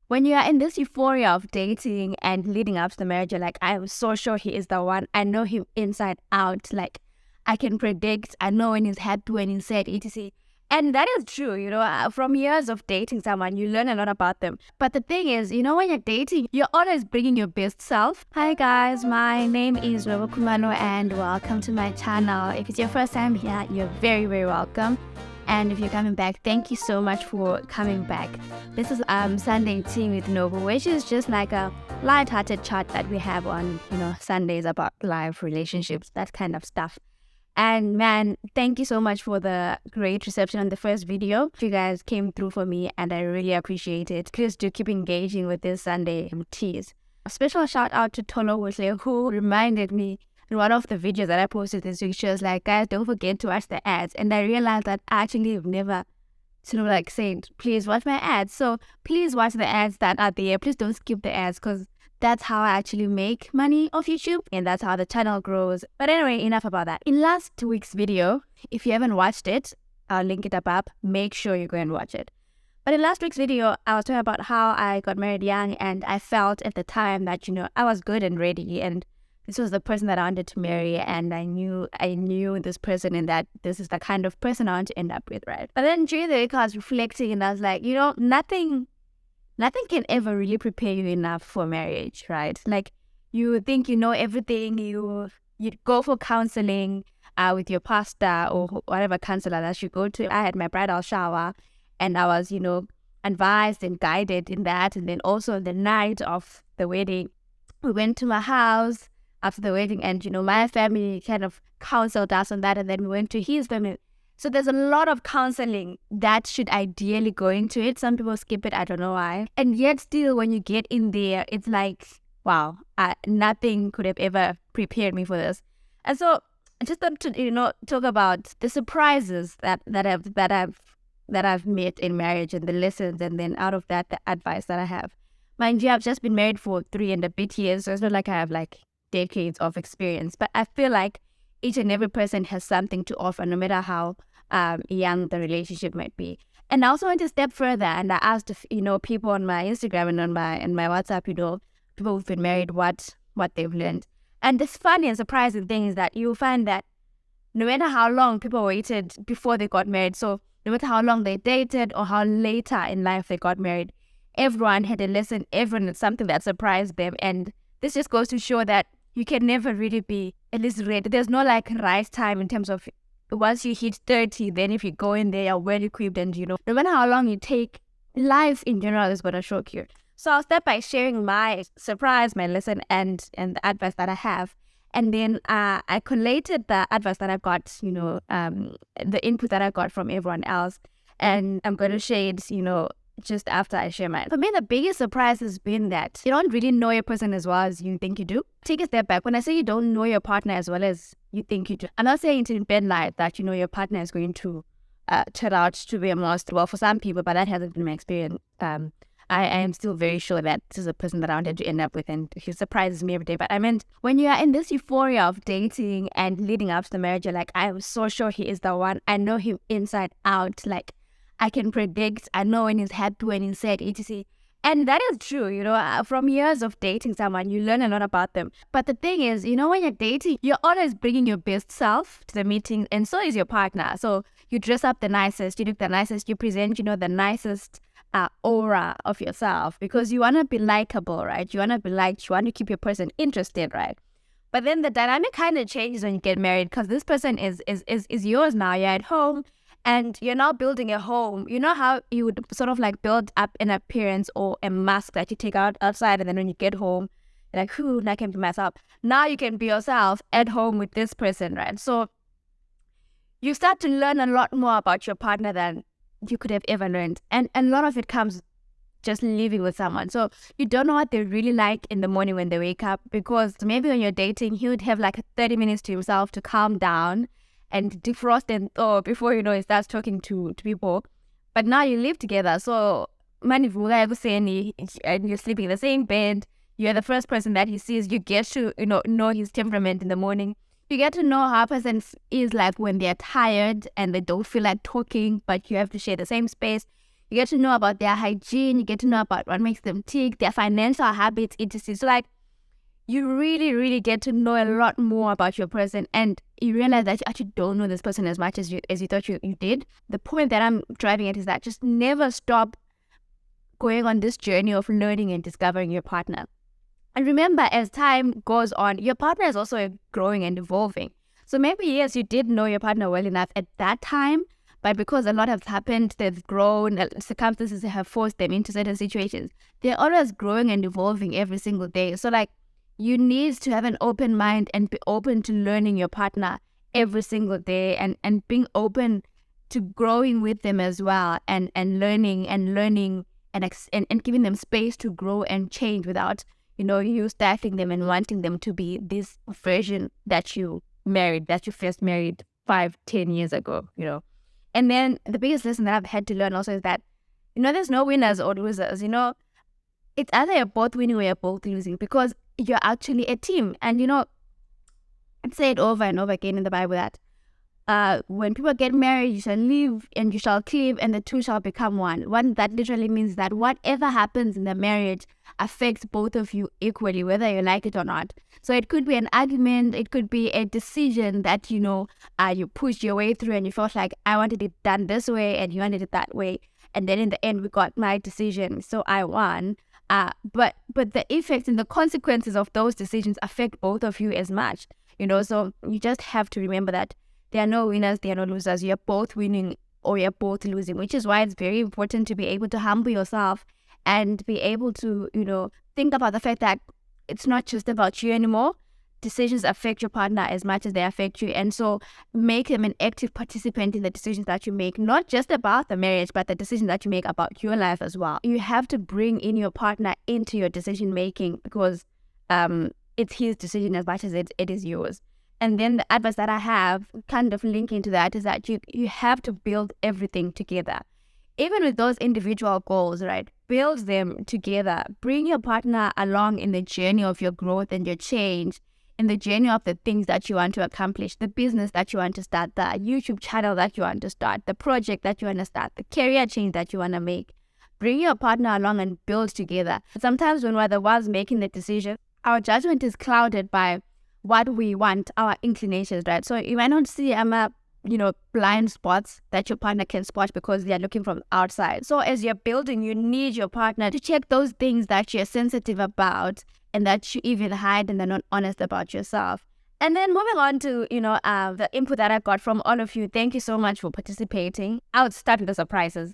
when you are in this euphoria of dating and leading up to the marriage, you're like, I am so sure he is the one. I know him inside out. Like, I can predict. I know when he's happy, when he's sad, etc. And that is true, from years of dating someone, you learn a lot about them. But the thing is, when you're dating, you're always bringing your best self. Hi guys, my name is Kumano and welcome to my channel. If it's your first time here, you're very, very welcome. And if you're coming back, thank you so much for coming back. This is Sunday Tea with Noble, which is just like a light-hearted chat that we have on, Sundays about life, relationships, that kind of stuff. And man, thank you so much for the great reception on the first video. You guys came through for me and I really appreciate it. Please do keep engaging with this Sunday teas. A special shout out to Tolo Wesley, who reminded me in one of the videos that I posted this week. She was like, guys, don't forget to watch the ads. And I realized that I actually have never said, please watch my ads. So please watch the ads that are there. Please don't skip the ads because that's how I actually make money off YouTube and that's how the channel grows. But anyway, enough about that. In last week's video, if you haven't watched it, I'll link it up. Make sure you go and watch it. But in last week's video, I was talking about how I got married young and I felt at the time that, I was good and ready and this was the person that I wanted to marry and I knew this person and that this is the kind of person I want to end up with, right? But then during the week I was reflecting and I was like, nothing can ever really prepare you enough for marriage, right? Like you think you know everything, you'd go for counseling with your pastor or whatever counselor that you go to. I had my bridal shower and I was, advised and guided in that. And then also the night of the wedding, we went to my house after the wedding and, my family kind of counseled us on that and then we went to his family. So there's a lot of counseling that should ideally go into it. Some people skip it, I don't know why. And yet still when you get in there, it's like, wow, nothing could have ever prepared me for this. And so I just thought to, talk about the surprises that I've met in marriage and the lessons and then out of that, the advice that I have. Mind you, I've just been married for 3 and a bit years, so it's not like I have like decades of experience, but I feel like each and every person has something to offer, no matter how young the relationship might be. And I also went a step further and I asked, people on my Instagram and on my WhatsApp, people who've been married, what they've learned. And this funny and surprising thing is that you'll find that no matter how long people waited before they got married, so no matter how long they dated or how later in life they got married, everyone had a lesson, everyone had something that surprised them. And this just goes to show that you can never really be at least ready. There's no like right time in terms of once you hit 30, then if you go in there, you're well equipped and no matter how long you take, life in general is going to shock you. So I'll start by sharing my surprise, my lesson and the advice that I have. And then I collated the advice that I got, the input that I got from everyone else. And I'm going to share it, just after I share mine. For me, the biggest surprise has been that you don't really know your person as well as you think you do. Take a step back. When I say you don't know your partner as well as you think you do, I'm not saying it in bed light that your partner is going to turn out to be a monster. Well, for some people, but that hasn't been my experience. I am still very sure that this is a person that I wanted to end up with and he surprises me every day. But I meant when you are in this euphoria of dating and leading up to the marriage, you're like, I am so sure he is the one. I know him inside out. Like, I can predict, I know when he's happy, when he's sad, etc. And that is true, from years of dating someone, you learn a lot about them. But the thing is, when you're dating, you're always bringing your best self to the meeting and so is your partner. So you dress up the nicest, you look the nicest, you present, the nicest aura of yourself because you want to be likable, right? You want to be liked, you want to keep your person interested, right? But then the dynamic kind of changes when you get married because this person is yours now. You're at home. And you're now building a home. You know how you would sort of like build up an appearance or a mask that you take out outside and then when you get home, you're like, I can be myself. Now you can be yourself at home with this person, right? So you start to learn a lot more about your partner than you could have ever learned. And a lot of it comes just living with someone. So you don't know what they really like in the morning when they wake up because maybe when you're dating, he would have like 30 minutes to himself to calm down and defrost and thaw before he starts talking to people. But now you live together, so and you're sleeping in the same bed, you're the first person that he sees, you get to know his temperament in the morning. You get to know how a person is like when they're tired and they don't feel like talking, but you have to share the same space. You get to know about their hygiene. You get to know about what makes them tick, their financial habits, etc. So like, you really, really get to know a lot more about your person, and you realize that you actually don't know this person as much as you thought you did. The point that I'm driving at is that just never stop going on this journey of learning and discovering your partner. And remember, as time goes on, your partner is also growing and evolving. So maybe, yes, you did know your partner well enough at that time, but because a lot has happened, they've grown, circumstances have forced them into certain situations. They're always growing and evolving every single day. So like, you need to have an open mind and be open to learning your partner every single day, and being open to growing with them as well, and learning and giving them space to grow and change without, you stifling them and wanting them to be this version that you first married 5-10 years ago, And then the biggest lesson that I've had to learn also is that, there's no winners or losers, It's either you're both winning or you're both losing, because you're actually a team. And, it's said over and over again in the Bible that when people get married, you shall live and you shall cleave, and the two shall become one. That literally means that whatever happens in the marriage affects both of you equally, whether you like it or not. So it could be an argument, it could be a decision that, you pushed your way through and you felt like, I wanted it done this way and you wanted it that way. And then in the end, we got my decision, so I won. But the effects and the consequences of those decisions affect both of you as much, So you just have to remember that there are no winners, there are no losers. You're both winning or you're both losing, which is why it's very important to be able to humble yourself and be able to, think about the fact that it's not just about you anymore. Decisions affect your partner as much as they affect you. And so make them an active participant in the decisions that you make, not just about the marriage, but the decisions that you make about your life as well. You have to bring in your partner into your decision making, because it's his decision as much as it is yours. And then the advice that I have, kind of linking to that, is that you have to build everything together. Even with those individual goals, right? Build them together. Bring your partner along in the journey of your growth and your change, in the journey of the things that you want to accomplish, the business that you want to start, the YouTube channel that you want to start, the project that you want to start, the career change that you want to make. Bring your partner along and build together. Sometimes when we're the ones making the decision, our judgment is clouded by what we want, our inclinations, right? So you might not see blind spots that your partner can spot because they are looking from outside. So as you're building, you need your partner to check those things that you're sensitive about and that you even hide and they're not honest about yourself. And then moving on to, the input that I got from all of you. Thank you so much for participating. I would start with the surprises.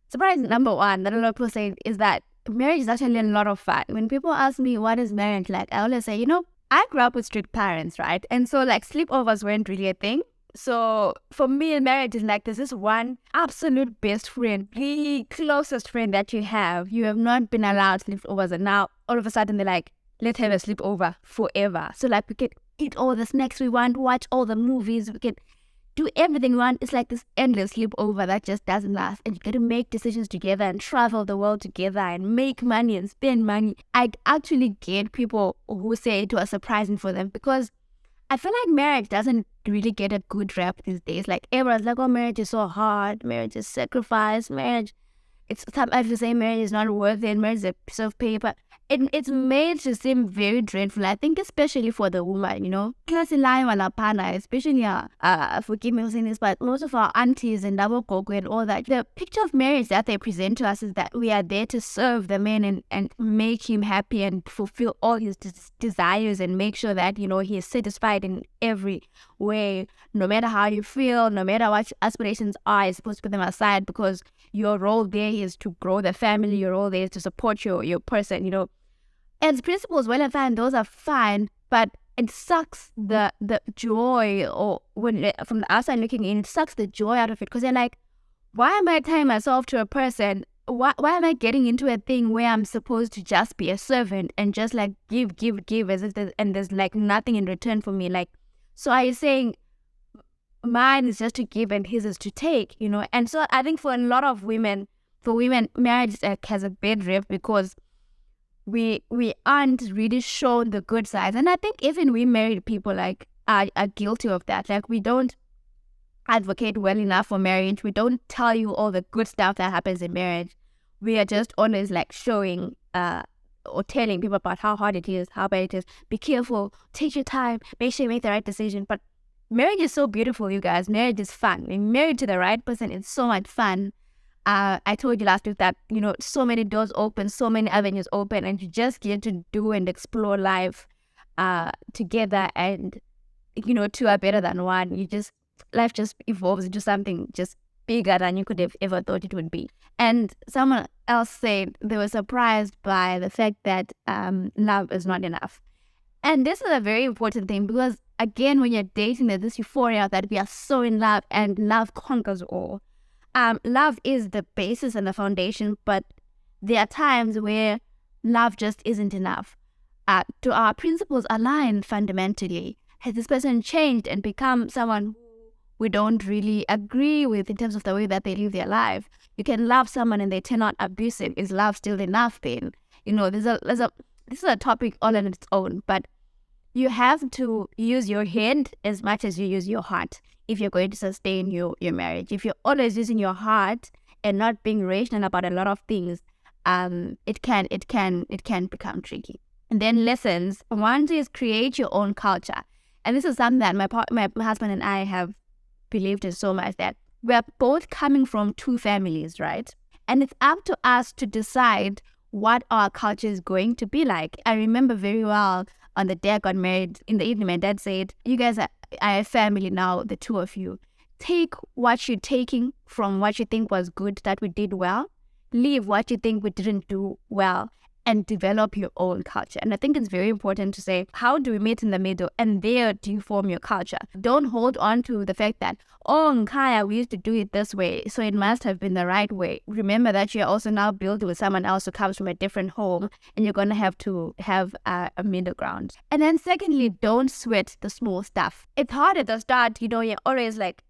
Surprise number one that a lot of people say is that marriage is actually a lot of fun. When people ask me what is marriage like, I always say, I grew up with strict parents, right? And so like sleepovers weren't really a thing. So for me, marriage is like, there's this one absolute best friend, the closest friend that you have. You have not been allowed sleepovers, and now all of a sudden they're like, let's have a sleepover forever. So like, we can eat all the snacks we want, watch all the movies, we can do everything we want. It's like this endless sleepover that just doesn't last. And you get to make decisions together and travel the world together and make money and spend money. I actually get people who say it was surprising for them, because I feel like marriage doesn't really get a good rap these days. Like everyone's like, oh, marriage is so hard, marriage is sacrifice, marriage, it's sometimes you say marriage is not worth it, marriage is a piece of paper. It's made to seem very dreadful. I think especially for the woman, Class in line on our partner, especially forgive me for saying this, but most of our aunties and double gogo and all that, the picture of marriage that they present to us is that we are there to serve the man and make him happy and fulfill all his desires and make sure that, he is satisfied in every way. No matter how you feel, no matter what your aspirations are, you're supposed to put them aside, because your role there is to grow the family, your role there is to support your person, And principles, well and fine, those are fine, but it sucks the joy, or when from the outside looking in, it sucks the joy out of it, because you're like, why am I tying myself to a person? Why am I getting into a thing where I'm supposed to just be a servant and just like give as if there's like nothing in return for me? Like, so are you saying mine is just to give and his is to take, And so I think for a lot of women, marriage has a bad rep because we aren't really shown the good sides. And I think even we married people like are guilty of that. Like we don't advocate well enough for marriage. We don't tell you all the good stuff that happens in marriage. We are just always like showing or telling people about how hard it is, how bad it is. Be careful, take your time, make sure you make the right decision. But marriage is so beautiful, you guys. Marriage is fun. Being married to the right person is so much fun. I told you last week that, so many doors open, so many avenues open, and you just get to do and explore life together, and, two are better than one. Life just evolves into something just bigger than you could have ever thought it would be. And someone else said they were surprised by the fact that love is not enough. And this is a very important thing, because again, when you're dating, there's this euphoria that we are so in love and love conquers all. Love is the basis and the foundation, but there are times where love just isn't enough. Do our principles align fundamentally? Has this person changed and become someone we don't really agree with in terms of the way that they live their life? You can love someone and they turn out abusive. Is love still enough then? This is a topic all on its own, but you have to use your head as much as you use your heart if you're going to sustain your marriage. If you're always using your heart and not being rational about a lot of things, it can become tricky. And then lessons. One is create your own culture. And this is something that my husband and I have believed in so much, that we're both coming from two families, right? And it's up to us to decide what our culture is going to be like. I remember very well on the day I got married, in the evening, my dad said, you guys are a family now, the two of you. Take what you're taking from what you think was good that we did well, leave what you think we didn't do well, and develop your own culture. And I think it's very important to say, how do we meet in the middle? And there do you form your culture. Don't hold on to the fact that, in Kaya, we used to do it this way, so it must have been the right way. Remember that you're also now building with someone else who comes from a different home, and you're going to have a middle ground. And then secondly, don't sweat the small stuff. It's hard at the start, you're always like,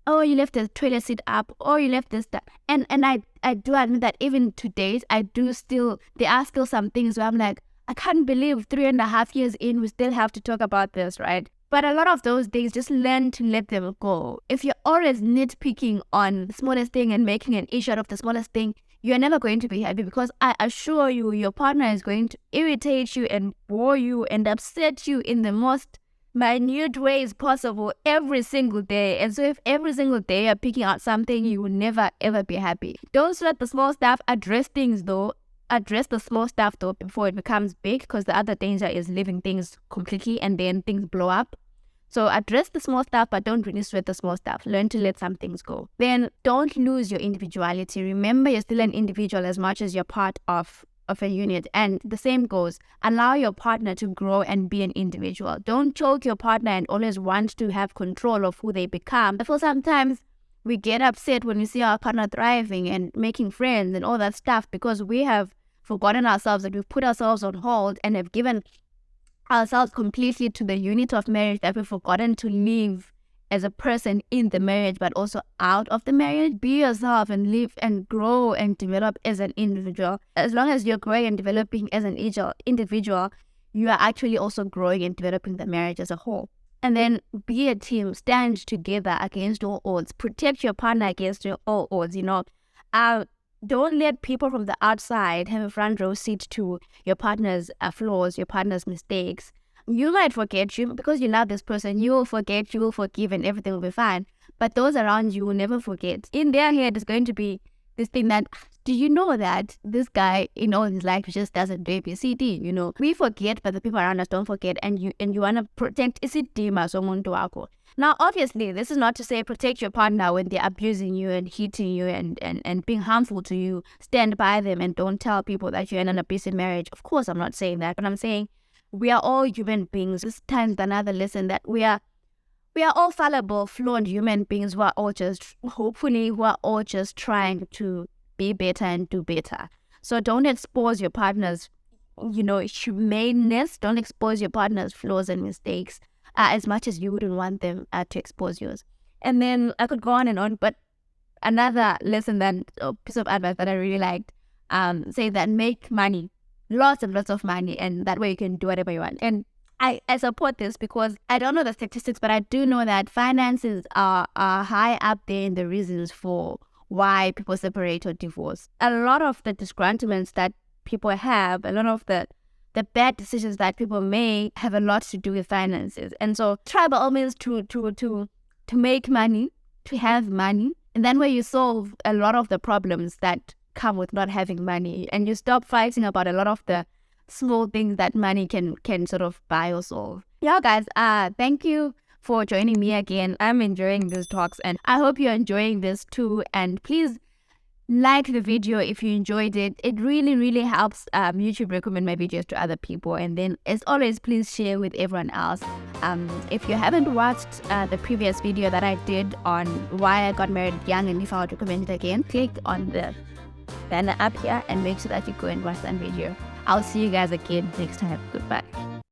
oh, you left the toilet seat up, or you left this stuff. And I do admit that even to date, there are still some things where I'm like, I can't believe 3.5 years in, we still have to talk about this, right? But a lot of those days, just learn to let them go. If you're always nitpicking on the smallest thing and making an issue out of the smallest thing, you're never going to be happy, because I assure you, your partner is going to irritate you and bore you and upset you in the most minute ways possible every single day. And so if every single day you're picking out something, you will never ever be happy. Don't sweat the small stuff. Address the small stuff though before it becomes big, because the other danger is leaving things completely and then things blow up. So address the small stuff, but don't really sweat the small stuff. Learn to let some things go. Then don't lose your individuality. Remember, you're still an individual as much as you're part of a unit. And the same goes, allow your partner to grow and be an individual. Don't choke your partner and always want to have control of who they become. For sometimes we get upset when we see our partner thriving and making friends and all that stuff, because we have forgotten ourselves, that we've put ourselves on hold and have given ourselves completely to the unit of marriage, that we've forgotten to live as a person in the marriage, but also out of the marriage. Be yourself and live and grow and develop as an individual. As long as you're growing and developing as an individual, you are actually also growing and developing the marriage as a whole. And then be a team. Stand together against all odds. Protect your partner against all odds. Don't let people from the outside have a front row seat to your partner's flaws, your partner's mistakes. You might forget, because you love this person, you will forget, you will forgive, and everything will be fine. But those around you will never forget. In their head is going to be this thing that, do you know that this guy in all his life just doesn't do ABCD? We forget, but the people around us don't forget, and you want to protect isidima somuntu wakho. Now, obviously, this is not to say protect your partner when they're abusing you and hitting you and being harmful to you. Stand by them and don't tell people that you're in an abusive marriage. Of course, I'm not saying that, but I'm saying we are all human beings. This time is another lesson that we are all fallible, flawed human beings who are all just trying to be better and do better. So don't expose your partner's, humaneness. Don't expose your partner's flaws and mistakes as much as you wouldn't want them to expose yours. And then I could go on and on, but another lesson piece of advice that I really liked, say that make money. Lots and lots of money, and that way you can do whatever you want. And I support this because I don't know the statistics, but I do know that finances are high up there in the reasons for why people separate or divorce. A lot of the disgruntlements that people have, a lot of the bad decisions that people make have a lot to do with finances. And so try by all means to make money, to have money. And then where you solve a lot of the problems that come with not having money, and you stop fighting about a lot of the small things that money can sort of buy or solve. Yeah, guys, thank you for joining me again. I'm enjoying these talks and I hope you're enjoying this too. And please like the video if you enjoyed it. It really helps YouTube recommend my videos to other people. And then as always, please share with everyone else. If you haven't watched the previous video that I did on why I got married young and if I would recommend it again, click on the banner up here and make sure that you go and watch that video. I'll see you guys again next time. Goodbye.